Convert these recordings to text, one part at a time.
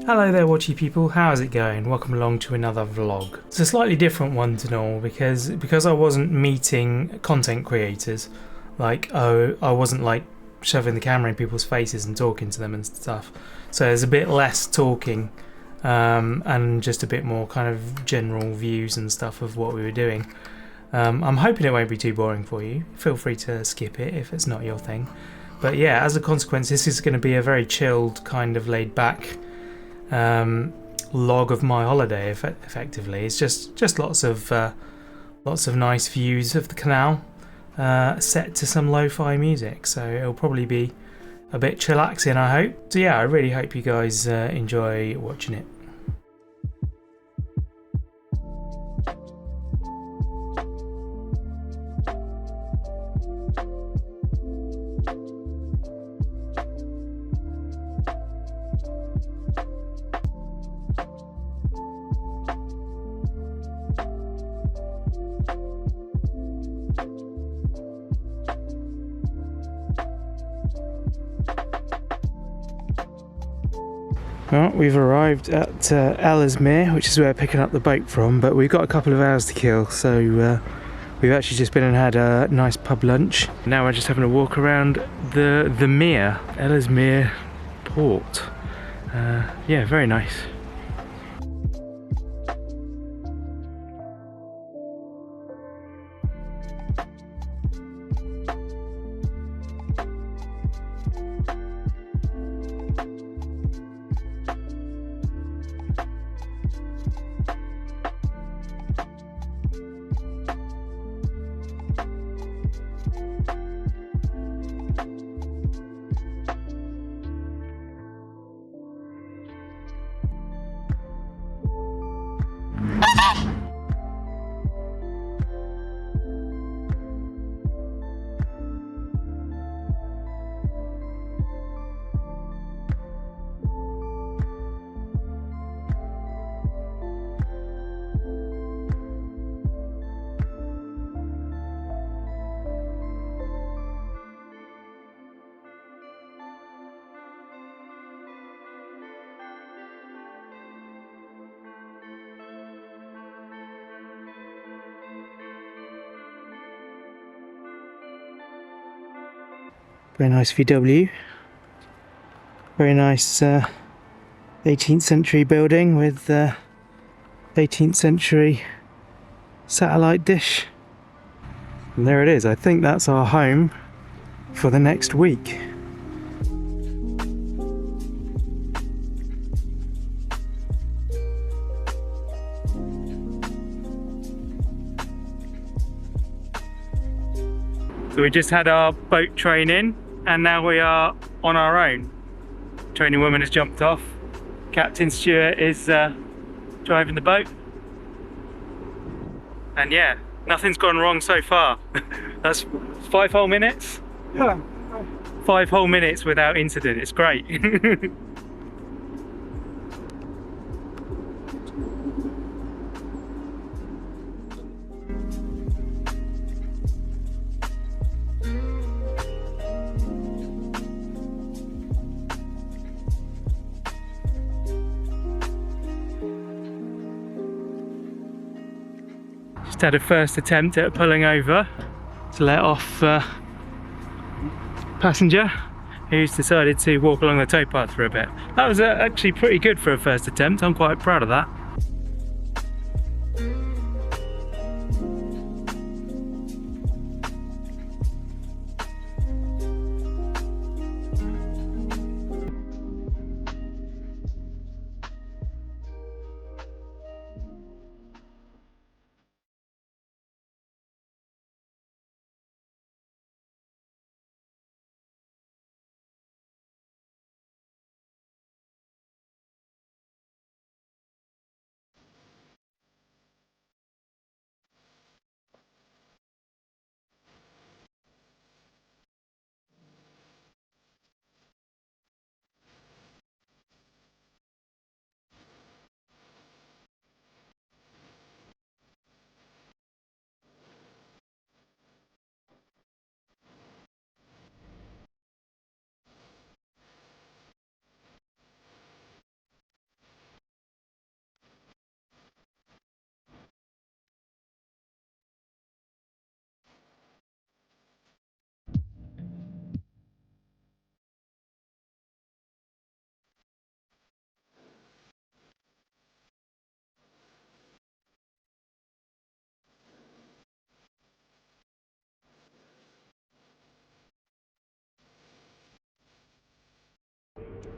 Hello there watchy people, how's it going? Welcome along to another vlog. It's a slightly different one to normal because I wasn't meeting content creators. I wasn't like shoving the camera in people's faces and talking to them and stuff. So there's a bit less talking and just a bit more kind of general views and stuff of what we were doing. I'm hoping it won't be too boring for you. Feel free to skip it if it's not your thing. But yeah, as a consequence, this is going to be a very chilled, kind of laid back log of my holiday. Effectively, it's just lots of nice views of the canal, set to some lo-fi music. So it'll probably be a bit chillaxing, I hope. So yeah, I really hope you guys enjoy watching it. Well, we've arrived at Ellesmere, which is where we're picking up the boat from, but we've got a couple of hours to kill, so we've actually just been and had a nice pub lunch. Now we're just having a walk around the mere, Ellesmere port. Yeah, very nice. Very nice VW. Very nice 18th century building with 18th century satellite dish. And there it is. I think that's our home for the next week. So we just had our boat training and now we are on our own. Training woman has jumped off. Captain Stuart is driving the boat. And yeah, nothing's gone wrong so far. That's 5 whole minutes? Yeah. 5 whole minutes without incident. It's great. Just had a first attempt at pulling over to let off passenger who's decided to walk along the towpath for a bit. That was actually pretty good for a first attempt. I'm quite proud of that.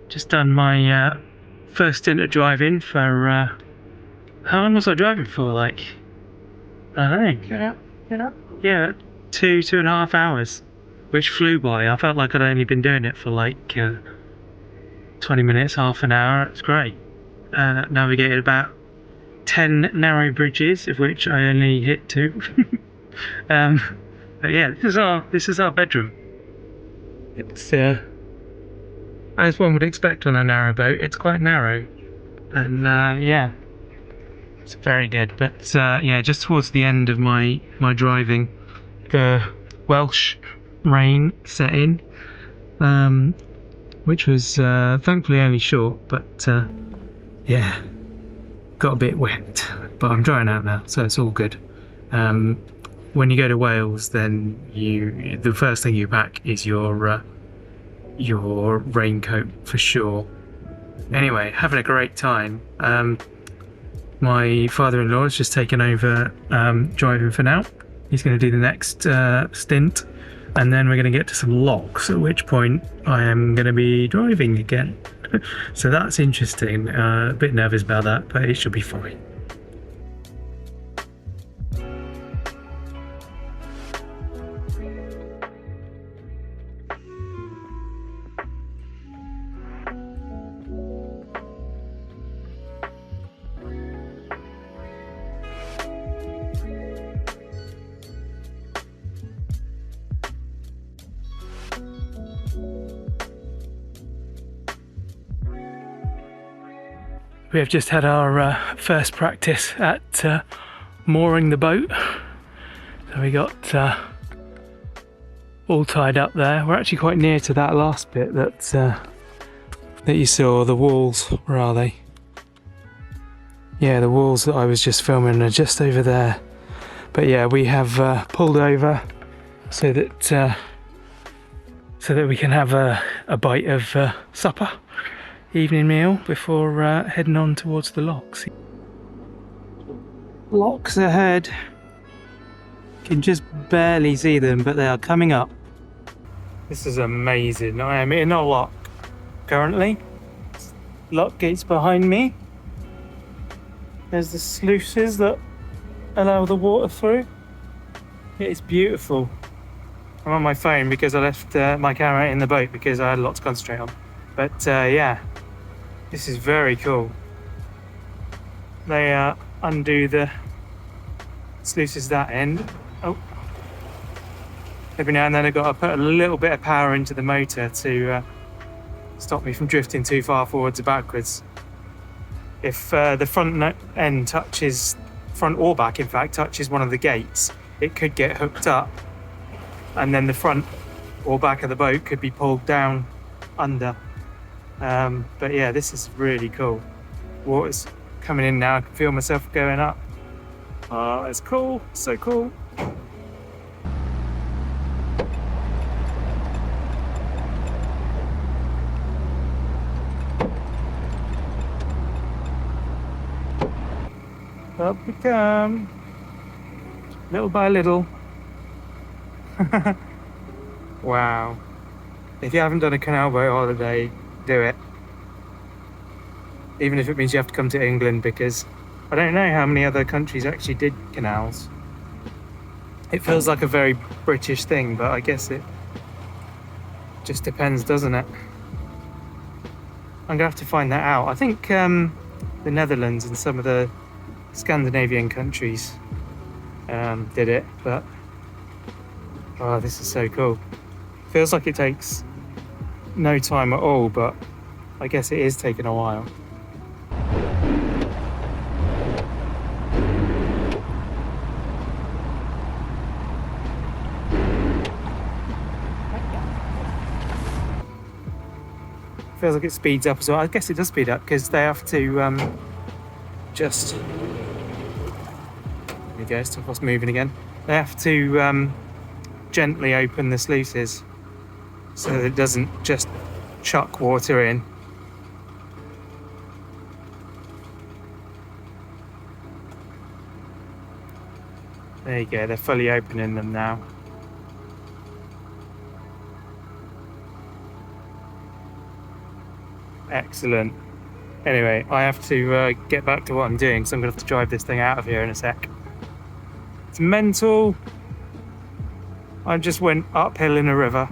Just done my first stint of driving for, how long was I driving for? Like, I don't know. Yeah, 2.5 hours, which flew by. I felt like I'd only been doing it for like 20 minutes, half an hour. It's great. Navigated about 10 narrow bridges, of which I only hit 2. But yeah, this is our bedroom. It's as one would expect on a narrow boat. It's quite narrow, and yeah, it's very good. But yeah, just towards the end of my driving, the Welsh rain set in, which was thankfully only short, but yeah, got a bit wet. But I'm drying out now, so it's all good. When you go to Wales, then the first thing you pack is your raincoat for sure. Anyway, having a great time. My father-in-law has just taken over driving for now. He's going to do the next stint, and then we're going to get to some locks, at which point I am going to be driving again. So that's interesting. A bit nervous about that, but it should be fine. We have just had our first practice at mooring the boat. So we got all tied up there. We're actually quite near to that last bit that you saw, the walls. Where are they? Yeah, the walls that I was just filming are just over there. But yeah, we have pulled over so that we can have a bite of supper. Evening meal before heading on towards the locks. Locks ahead. You can just barely see them, but they are coming up. This is amazing. I am in a lock currently. Lock gates behind me. There's the sluices that allow the water through. It's beautiful. I'm on my phone because I left my camera in the boat because I had a lot to concentrate on. But yeah. This is very cool. They undo the sluices that end. Oh. Every now and then I've got to put a little bit of power into the motor to stop me from drifting too far forwards or backwards. If the front end touches, front or back in fact, touches one of the gates, it could get hooked up. And then the front or back of the boat could be pulled down under. But yeah, this is really cool. Water's coming in now. I can feel myself going up. Oh, it's cool. So cool. Up we come. Little by little. Wow. If you haven't done a canal boat holiday, do it. Even if it means you have to come to England, because I don't know how many other countries actually did canals. It feels like a very British thing, but I guess it just depends, doesn't it? I'm gonna have to find that out. I think the Netherlands and some of the Scandinavian countries did it, but oh, this is so cool. Feels like it takes no time at all, but I guess it is taking a while. Feels like it speeds up as well. I guess it does speed up because they have to just... There we go, stuff was moving again. They have to gently open the sluices so that it doesn't just chuck water in. There you go, they're fully opening them now. Excellent. Anyway, I have to get back to what I'm doing, so I'm going to have to drive this thing out of here in a sec. It's mental. I just went uphill in a river.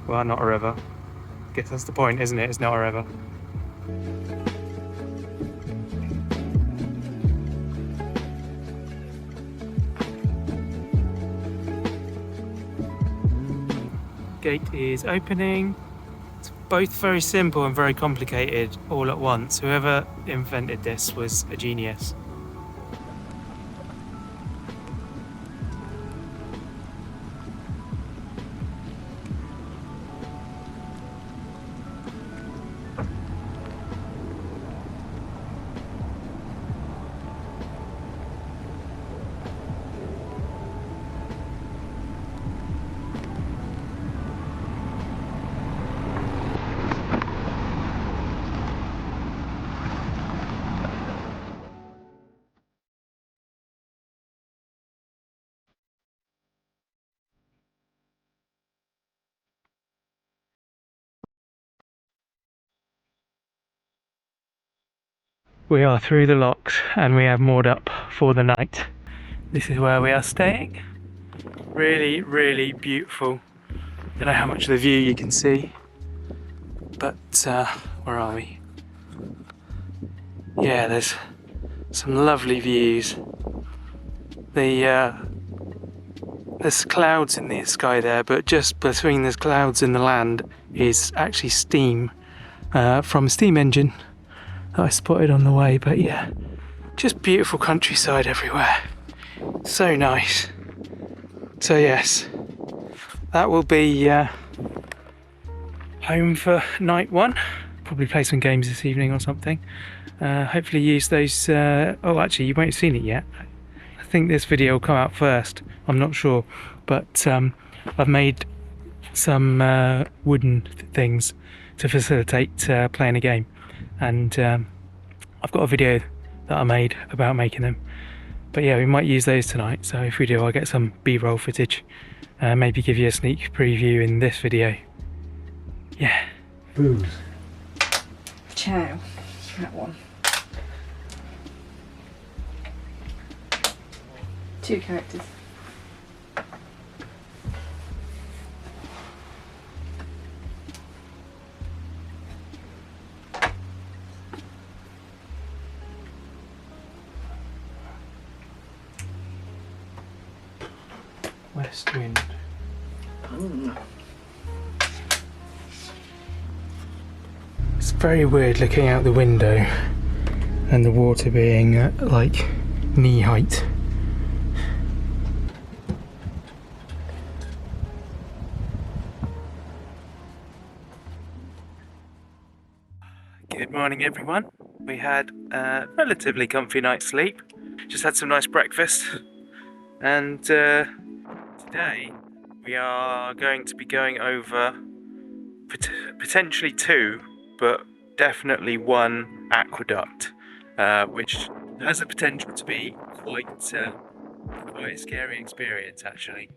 Well, not a river. I guess that's the point, isn't it? It's not a river. Gate is opening. It's both very simple and very complicated all at once. Whoever invented this was a genius. We are through the locks and we have moored up for the night. This is where we are staying. Really, really beautiful. Don't know how much of the view you can see, but where are we? Yeah, there's some lovely views. There's clouds in the sky there, but just between the clouds and the land is actually steam from a steam engine that I spotted on the way. But yeah, just beautiful countryside everywhere. So nice. So yes, that will be home for night one. Probably play some games this evening or something. Hopefully use those. Oh, actually, you won't have seen it yet. I think this video will come out first. I'm not sure, but I've made some wooden things to facilitate playing a game, and I've got a video that I made about making them. But yeah, we might use those tonight. So if we do, I'll get some B-roll footage. Maybe give you a sneak preview in this video. Yeah. Booze. Chow. That one. 2 characters. West wind. It's very weird looking out the window and the water being like knee height. Good morning everyone. We had a relatively comfy night's sleep. Just had some nice breakfast, and today we are going to be going over potentially 2, but definitely 1 aqueduct, which has the potential to be quite a scary experience actually.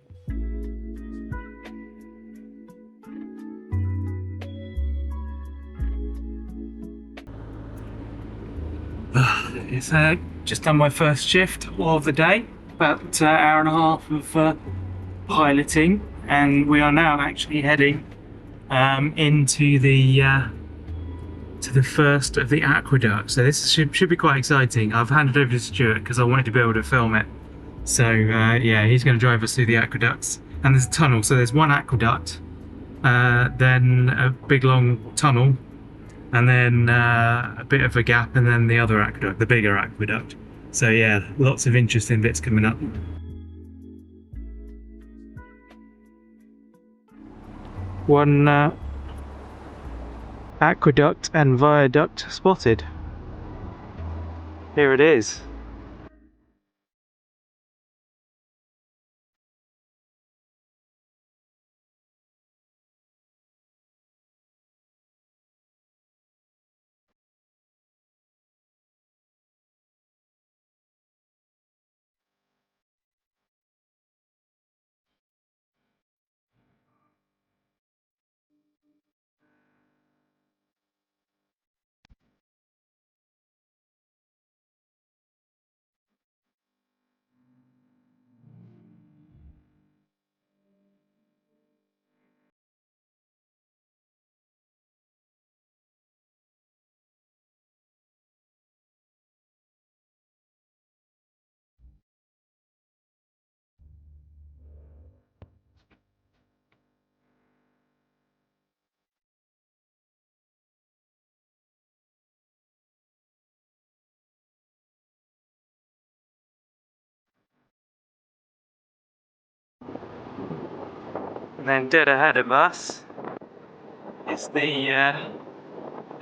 It's just done my first shift of the day, about hour and a half of piloting, and we are now actually heading into the to the first of the aqueducts. So this should be quite exciting. I've handed over to Stuart because I wanted to be able to film it. So yeah, he's going to drive us through the aqueducts, and there's a tunnel. So there's one aqueduct, then a big long tunnel, and then a bit of a gap, and then the other aqueduct, the bigger aqueduct. So yeah, lots of interesting bits coming up. One aqueduct and viaduct spotted. Here it is. And then dead ahead of us is the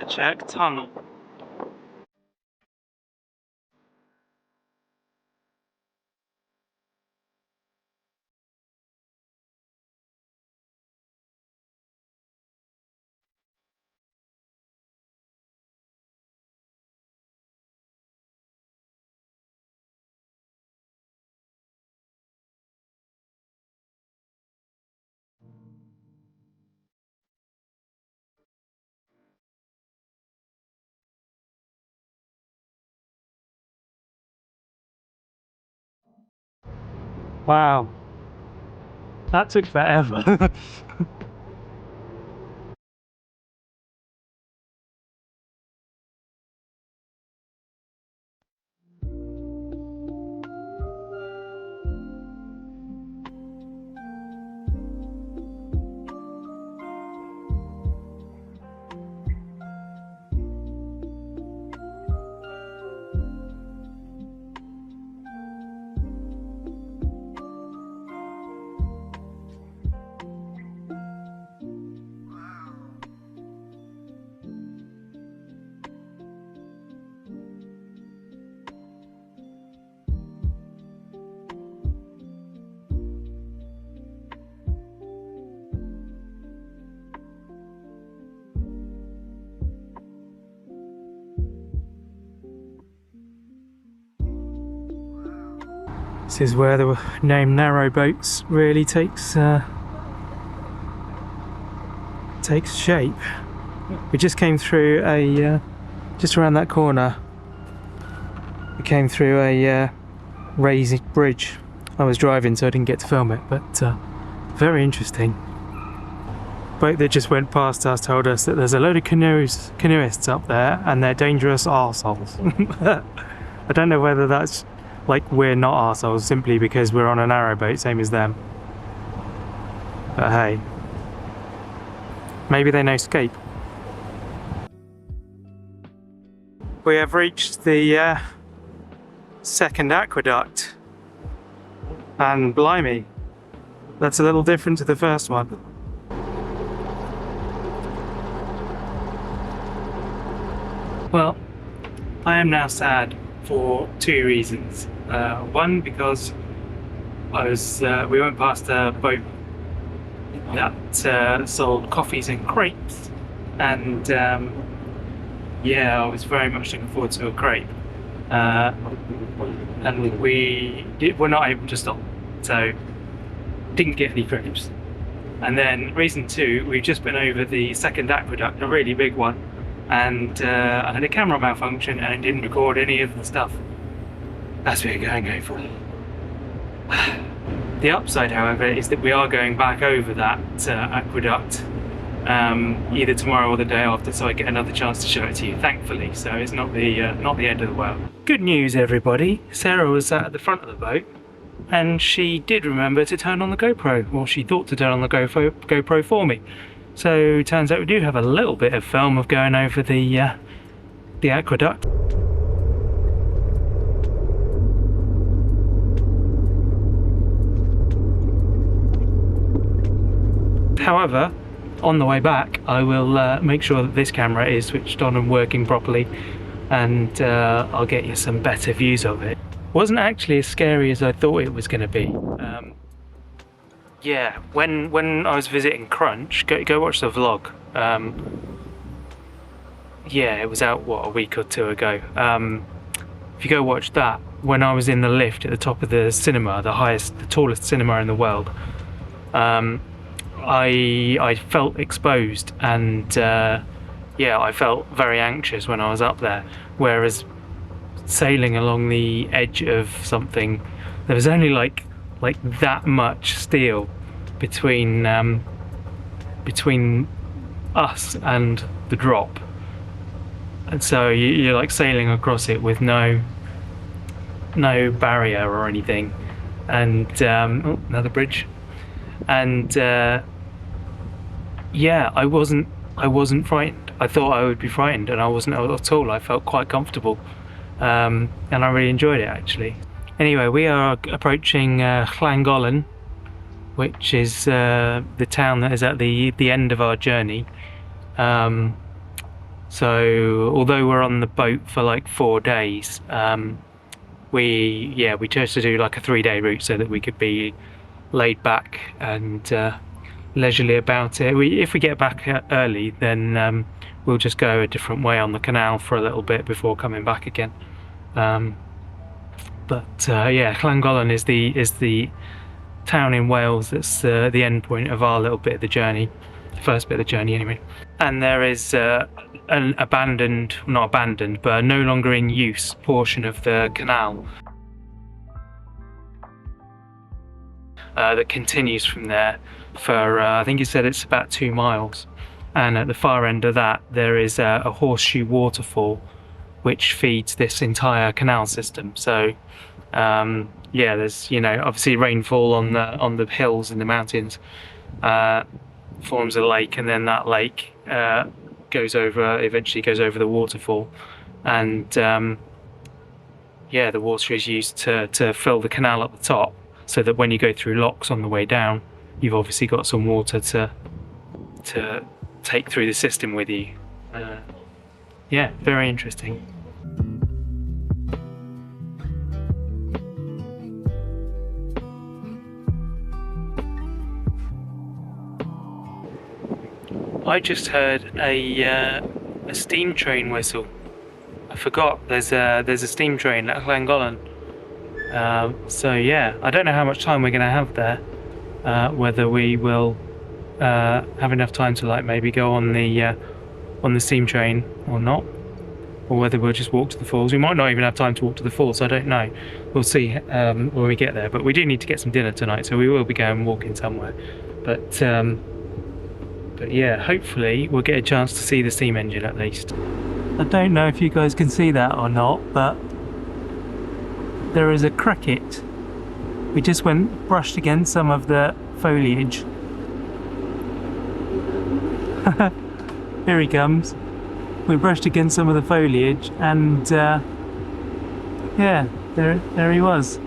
Chirk Tunnel. Wow, that took forever. This is where the name Narrowboats really takes shape. We just came through just around that corner. We came through a raised bridge. I was driving, so I didn't get to film it, but very interesting. Boat that just went past us told us that there's a load of canoeists up there, and they're dangerous arseholes. I don't know whether that's like we're not arseholes simply because we're on a narrowboat, same as them. But hey, maybe they know Scape. We have reached the second aqueduct, and blimey, that's a little different to the first one. Well, I am now sad for two reasons. One, because we went past a boat that sold coffees and crepes, and yeah, I was very much looking forward to a crepe, and we're not able to stop, so didn't get any crepes. And then reason two, we've just been over the second aqueduct, a really big one, and I had a camera malfunction and it didn't record any of the stuff as we were going over. The upside, however, is that we are going back over that aqueduct either tomorrow or the day after, so I get another chance to show it to you, thankfully, so it's not the end of the world. Good news, everybody. Sarah was sat at the front of the boat and she did remember to turn on the GoPro, or she thought to turn on the GoPro for me. So turns out we do have a little bit of film of going over the aqueduct. However, on the way back, I will make sure that this camera is switched on and working properly, and I'll get you some better views of it. Wasn't actually as scary as I thought it was going to be. Yeah, when I was visiting Crunch, go watch the vlog. Yeah, it was out, what, a week or two ago. If you go watch that, when I was in the lift at the top of the cinema, the tallest cinema in the world, I felt exposed, and yeah, I felt very anxious when I was up there. Whereas sailing along the edge of something, there was only like that much steel between us and the drop, and so you're like sailing across it with no barrier or anything. And oh, another bridge. And yeah, I wasn't frightened. I thought I would be frightened, and I wasn't at all. I felt quite comfortable, and I really enjoyed it, actually. Anyway, we are approaching Llangollen, which is the town that is at the end of our journey. So although we're on the boat for like 4 days, we chose to do like a 3-day route so that we could be laid back and leisurely about it. If we get back early, then we'll just go a different way on the canal for a little bit before coming back again. But Llangollen is the town in Wales that's the end point of our little bit of the journey, the first bit of the journey anyway. And there is an not abandoned, but no longer in use portion of the canal that continues from there for I think you said it's about 2 miles. And at the far end of that, there is a horseshoe waterfall which feeds this entire canal system. So there's obviously rainfall on the hills and the mountains forms a lake, and then that lake eventually goes over the waterfall, and the water is used to fill the canal at the top, so that when you go through locks on the way down, you've obviously got some water to take through the system with you. Very interesting. I just heard a steam train whistle. I forgot there's a steam train at Llangollen. I don't know how much time we're going to have there. Whether we will have enough time to like maybe go on the steam train or not, or whether we'll just walk to the falls. We might not even have time to walk to the falls. I don't know. We'll see when we get there. But we do need to get some dinner tonight, so we will be going walking somewhere. But hopefully we'll get a chance to see the steam engine at least. I don't know if you guys can see that or not, but there is a cricket. We just brushed against some of the foliage. Here he comes. We brushed against some of the foliage, and there he was.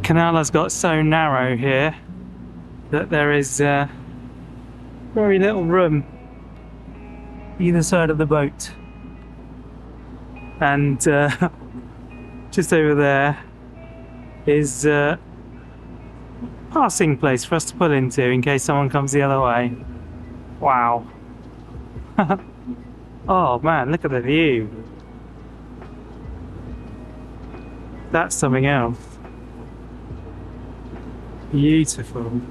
Canal has got so narrow here that there is very little room either side of the boat, and just over there is a passing place for us to pull into in case someone comes the other way. Wow. Oh man, look at the view. That's something else. Beautiful.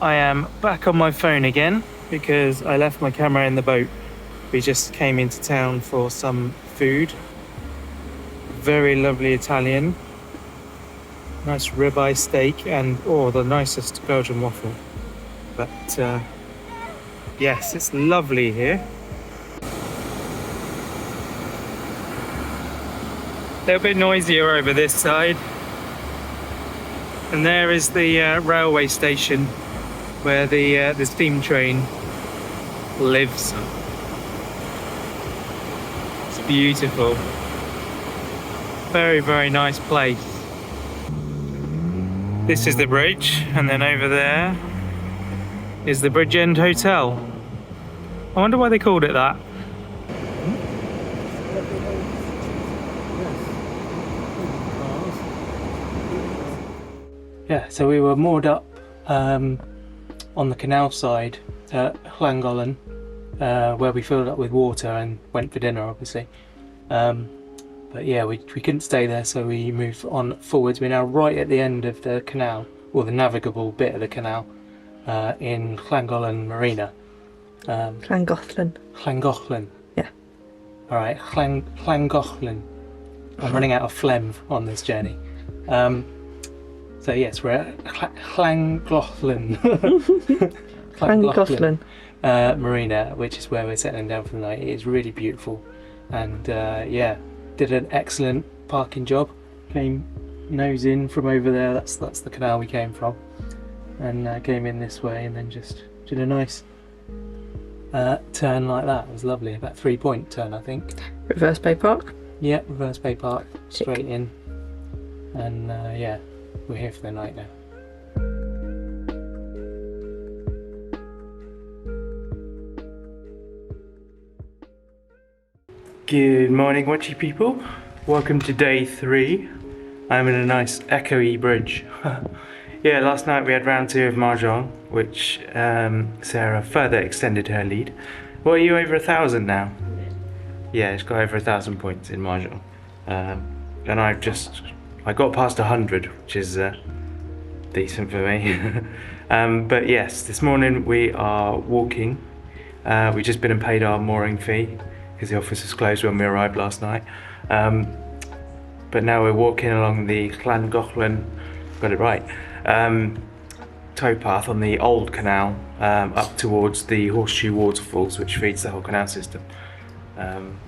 I am back on my phone again because I left my camera in the boat. We just came into town for some food. Very lovely Italian. Nice ribeye steak and the nicest Belgian waffle. But yes, it's lovely here. A little bit noisier over this side. And there is the railway station where the steam train lives. It's beautiful. Very, very nice place. This is the bridge, and then over there is the Bridgend Hotel. I wonder why they called it that. Yeah, so we were moored up on the canal side at Llangollen, where we filled up with water and went for dinner, obviously. But yeah, we couldn't stay there, so we moved on forwards. We're now right at the end of the canal, or the navigable bit of the canal, in Llangollen Marina. Llangollen. Llangollen. Yeah. All right, Llangollen. I'm running out of phlegm on this journey. So yes, we're at Llangollen. Llangollen. Marina, which is where we're settling down for the night. It is really beautiful, and yeah, did an excellent parking job. Came nose in from over there. That's the canal we came from, and came in this way, and then just did a nice turn like that. It was lovely. About 3-point turn, I think. Reverse Bay Park. Yeah, reverse Bay Park, Sick. straight in, and yeah, we're here for the night now. Good morning, watchy people. Welcome to day 3. I'm in a nice echoey bridge. Yeah, last night we had round 2 of Mahjong, which Sarah further extended her lead. What, are you over 1,000 now? Yeah, it's got over 1,000 points in Mahjong. And I got past 100, which is decent for me. But yes, this morning we are walking. We've just been and paid our mooring fee, because the office was closed when we arrived last night. But now we're walking along the Llangollen, got it right, towpath on the old canal, up towards the Horseshoe Waterfalls, which feeds the whole canal system.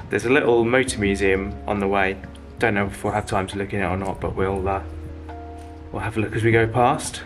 There's a little motor museum on the way. Don't know if we'll have time to look in it or not, but we'll have a look as we go past.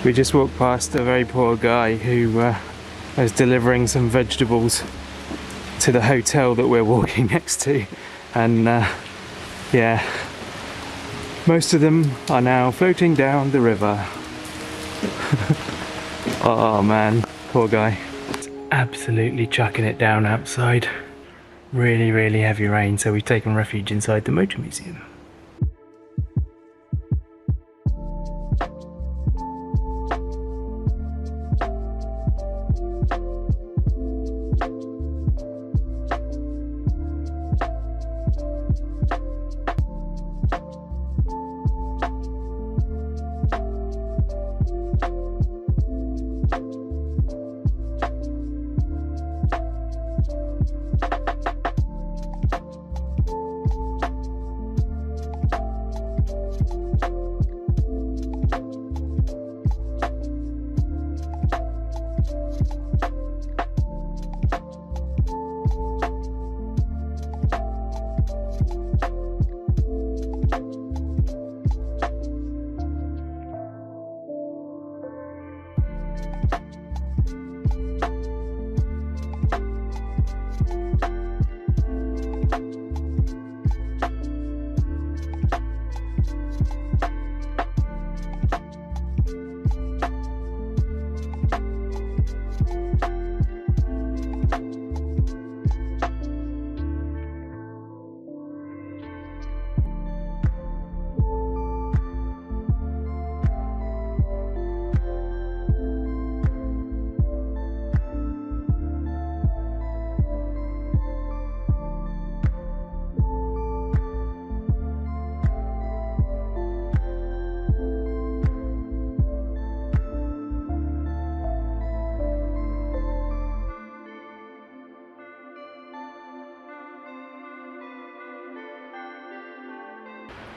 We just walked past a very poor guy who was delivering some vegetables to the hotel that we're walking next to, and yeah, most of them are now floating down the river. Oh man, poor guy. It's absolutely chucking it down outside. Really, really heavy rain, so we've taken refuge inside the motor museum.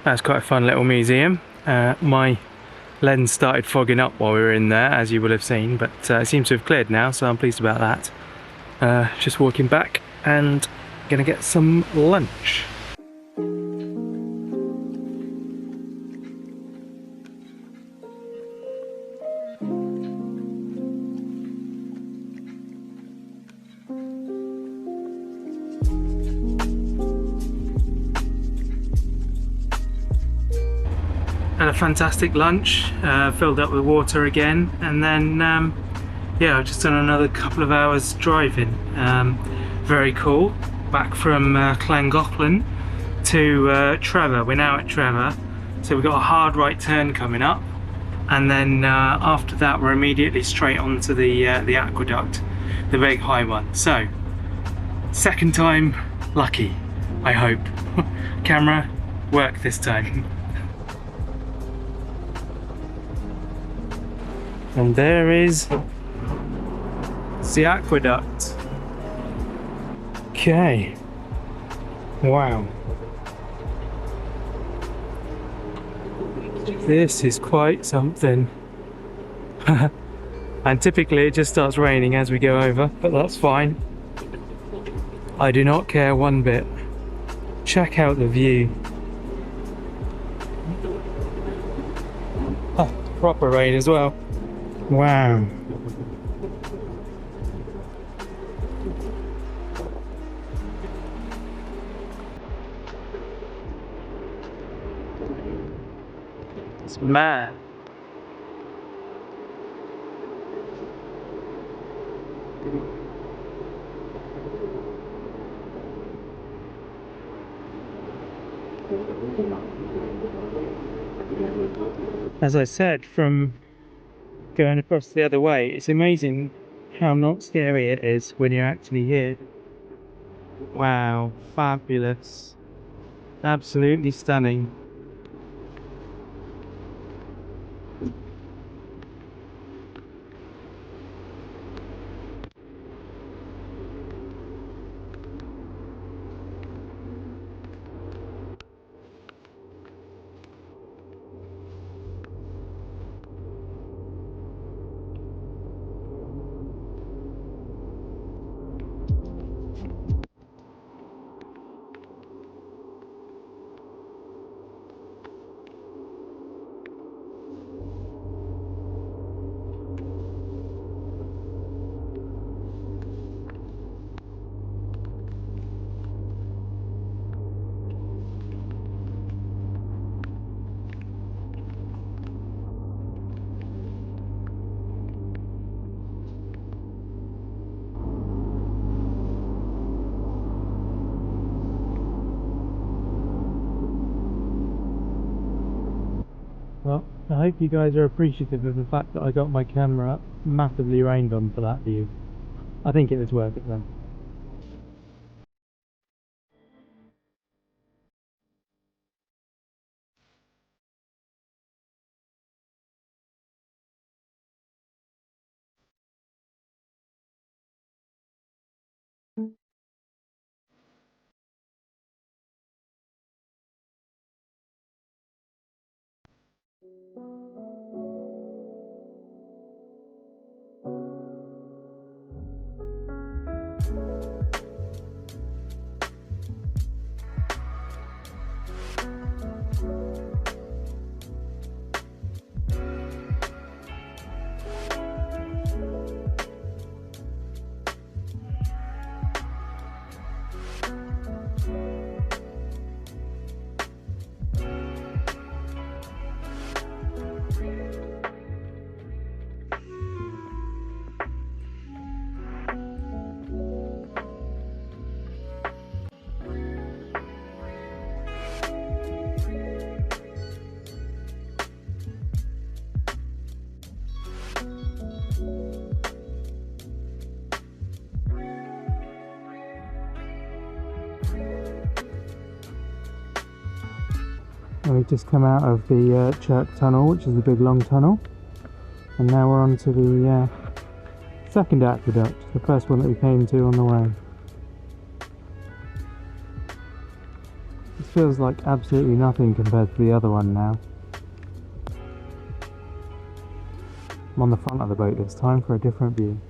That's quite a fun little museum. My lens started fogging up while we were in there, as you will have seen, but it seems to have cleared now, so I'm pleased about that. Just walking back and gonna get some lunch. Had a fantastic lunch, filled up with water again, and then yeah, I've just done another couple of hours driving. Very cool. Back from Llangollen to Trevor. We're now at Trevor, so we've got a hard right turn coming up, and then after that we're immediately straight onto the aqueduct, the big high one. So second time lucky, I hope. Camera work this time. And there is the aqueduct. Okay. Wow. This is quite something. And typically it just starts raining as we go over, but that's fine. I do not care one bit. Check out the view. Oh, proper rain as well. Wow. It's mad. As I said, from going across the other way, it's amazing how not scary it is when you're actually here. Wow, fabulous. Absolutely stunning. Well, I hope you guys are appreciative of the fact that I got my camera massively rained on for that view. I think it was worth it then. We've just come out of the Chirk Tunnel, which is the big long tunnel, and now we're on to the second aqueduct, the first one that we came to on the way. It's feels like absolutely nothing compared to the other one now. I'm on the front of the boat this time for a different view.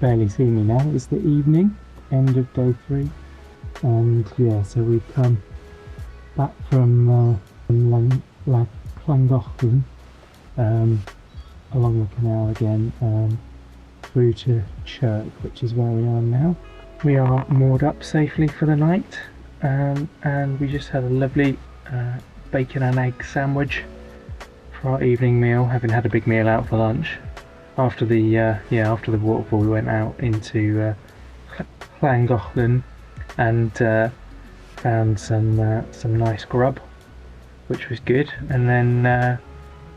Barely see me now. It's the evening, end of day 3, and yeah, so we've come back from Llangollen, along the canal again, through to Chirk, which is where we are now. We are moored up safely for the night, and we just had a lovely bacon and egg sandwich for our evening meal, having had a big meal out for lunch. After the after the waterfall, we went out into Llangollen and found some nice grub, which was good. And then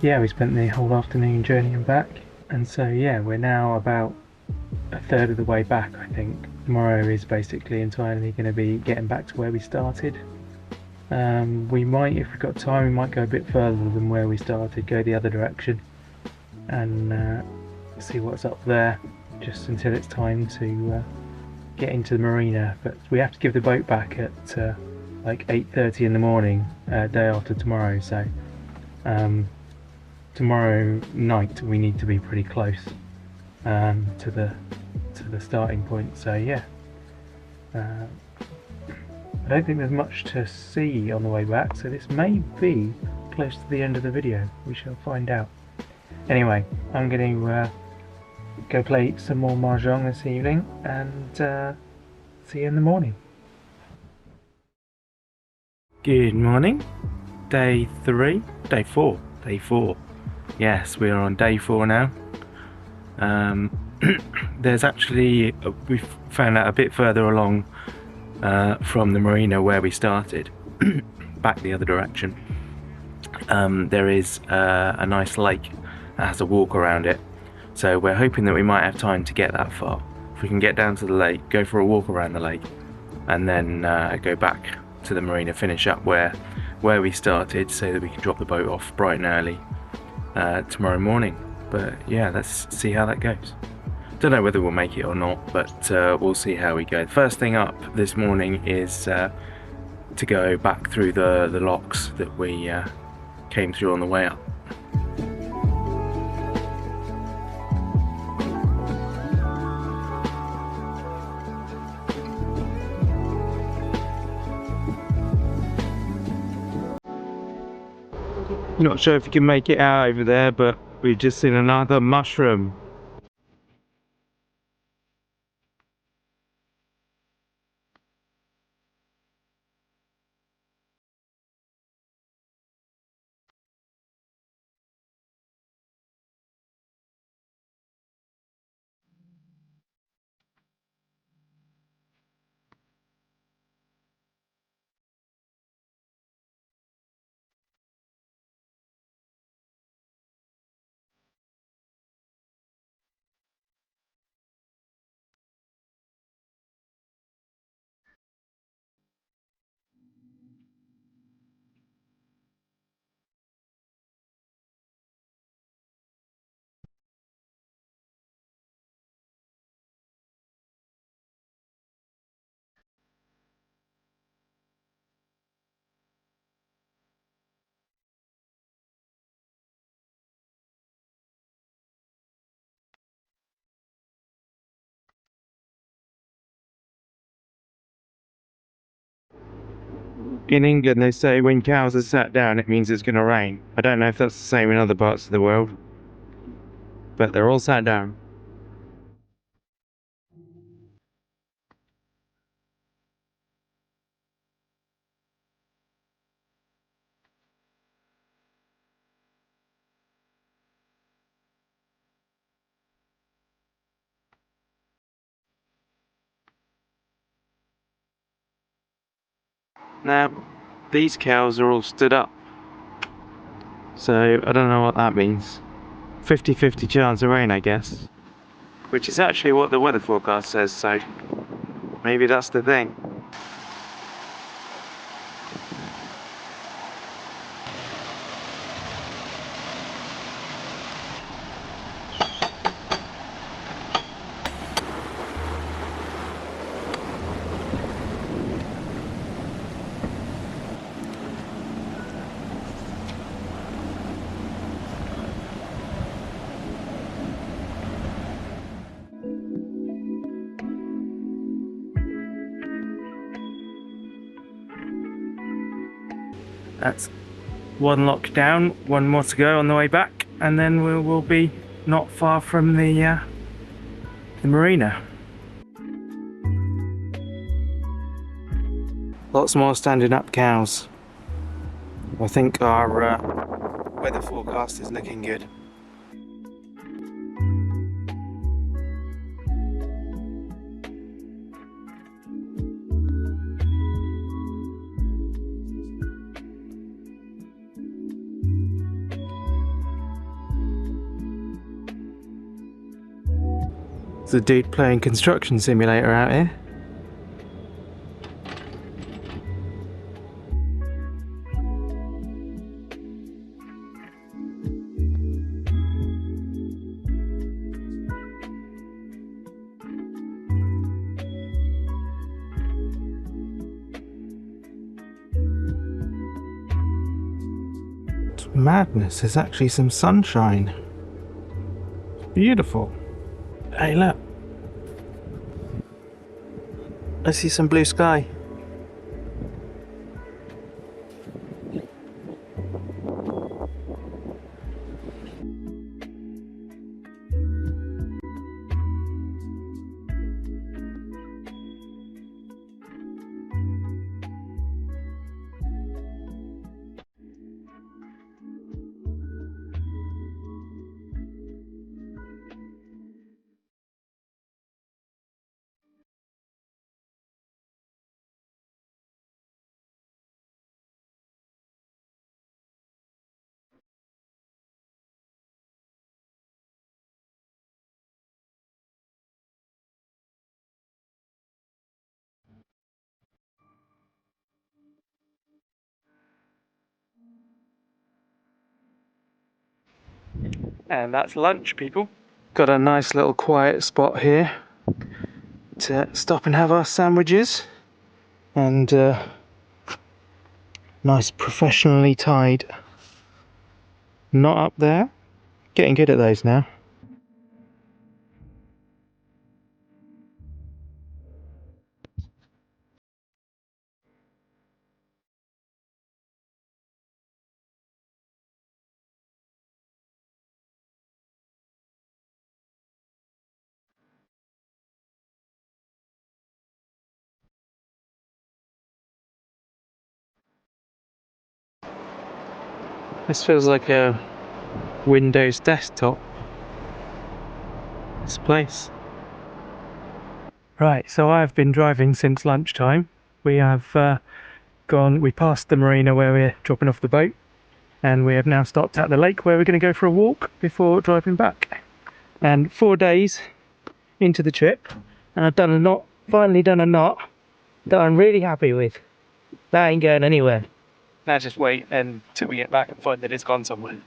we spent the whole afternoon journeying back. And so yeah, we're now about a third of the way back. I think tomorrow is basically entirely going to be getting back to where we started. We might, if we've got time, we might go a bit further than where we started, go the other direction, and see what's up there, just until it's time to get into the marina. But we have to give the boat back at like 8:30 in the morning, day after tomorrow. So tomorrow night we need to be pretty close to the starting point. So yeah, I don't think there's much to see on the way back. So this may be close to the end of the video. We shall find out. Anyway, I'm going to go play some more Mahjong this evening, and see you in the morning. Good morning. Day 4. Yes, we are on day 4 now. There's actually, we've found out a bit further along from the marina where we started, back the other direction. There is a nice lake that has a walk around it. So we're hoping that we might have time to get that far. If we can get down to the lake, go for a walk around the lake, and then go back to the marina, finish up where we started, so that we can drop the boat off bright and early tomorrow morning. But yeah, let's see how that goes. Don't know whether we'll make it or not, but we'll see how we go. First thing up this morning is to go back through the locks that we came through on the way up. Not sure if you can make it out over there, but we've just seen another mushroom. In England, they say when cows are sat down, it means it's going to rain. I don't know if that's the same in other parts of the world, but they're all sat down. Now, these cows are all stood up. So I don't know what that means. 50-50 chance of rain, I guess. Which is actually what the weather forecast says, so maybe that's the thing. That's one lock down, one more to go on the way back, and then we will be not far from the marina. Lots more standing up cows. I think our weather forecast is looking good. There's a dude playing Construction Simulator out here. It's madness, there's actually some sunshine. Beautiful. Hey, look. I see some blue sky. And that's lunch, people. Got a nice little quiet spot here to stop and have our sandwiches. And nice professionally tied knot up there. Getting good at those now. This feels like a Windows desktop. This place. Right, so I've been driving since lunchtime. We have we passed the marina where we're dropping off the boat, and we have now stopped at the lake where we're going to go for a walk before driving back. And 4 days into the trip, and I've done a knot, finally done a knot that I'm really happy with. That ain't going anywhere. Now just wait until we get back and find that it's gone somewhere.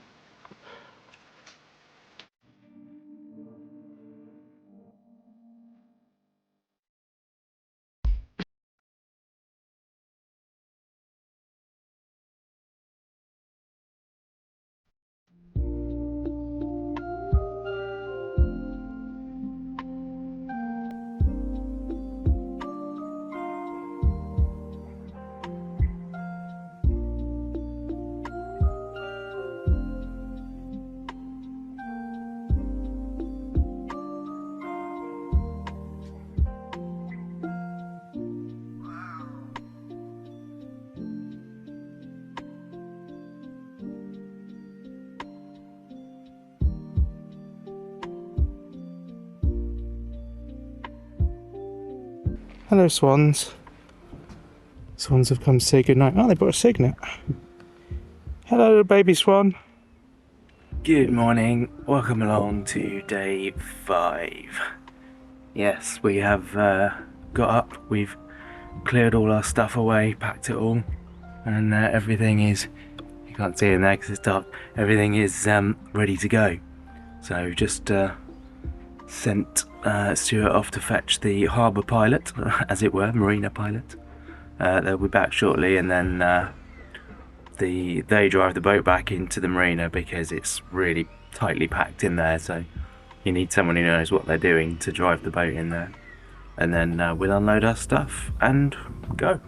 Hello, swans. Swans have come to say goodnight. Oh, they brought a cygnet. Hello, baby swan. Good morning. Welcome along to day 5. Yes, we have got up. We've cleared all our stuff away, packed it all, and everything is. You can't see it in there because it's dark. Everything is ready to go. So just sent Stuart off to fetch the harbour pilot, as it were, marina pilot. They'll be back shortly, and then they drive the boat back into the marina because it's really tightly packed in there, so you need someone who knows what they're doing to drive the boat in there. And then we'll unload our stuff and go.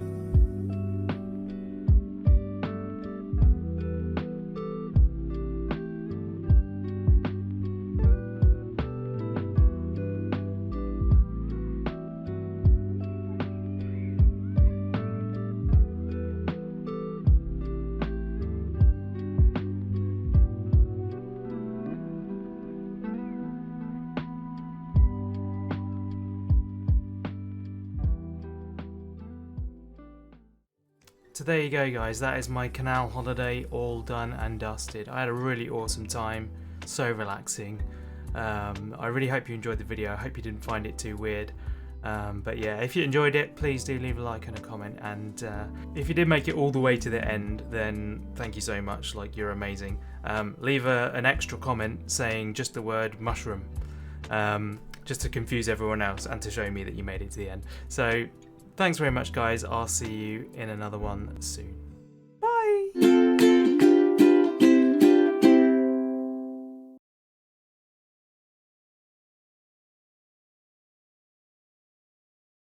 So there you go, guys, that is my canal holiday all done and dusted. I had a really awesome time, so relaxing. I really hope you enjoyed the video. I hope you didn't find it too weird. But yeah, if you enjoyed it, please do leave a like and a comment. And if you did make it all the way to the end, then thank you so much, like, you're amazing. Leave an extra comment saying just the word mushroom, just to confuse everyone else and to show me that you made it to the end. So thanks very much, guys. I'll see you in another one soon.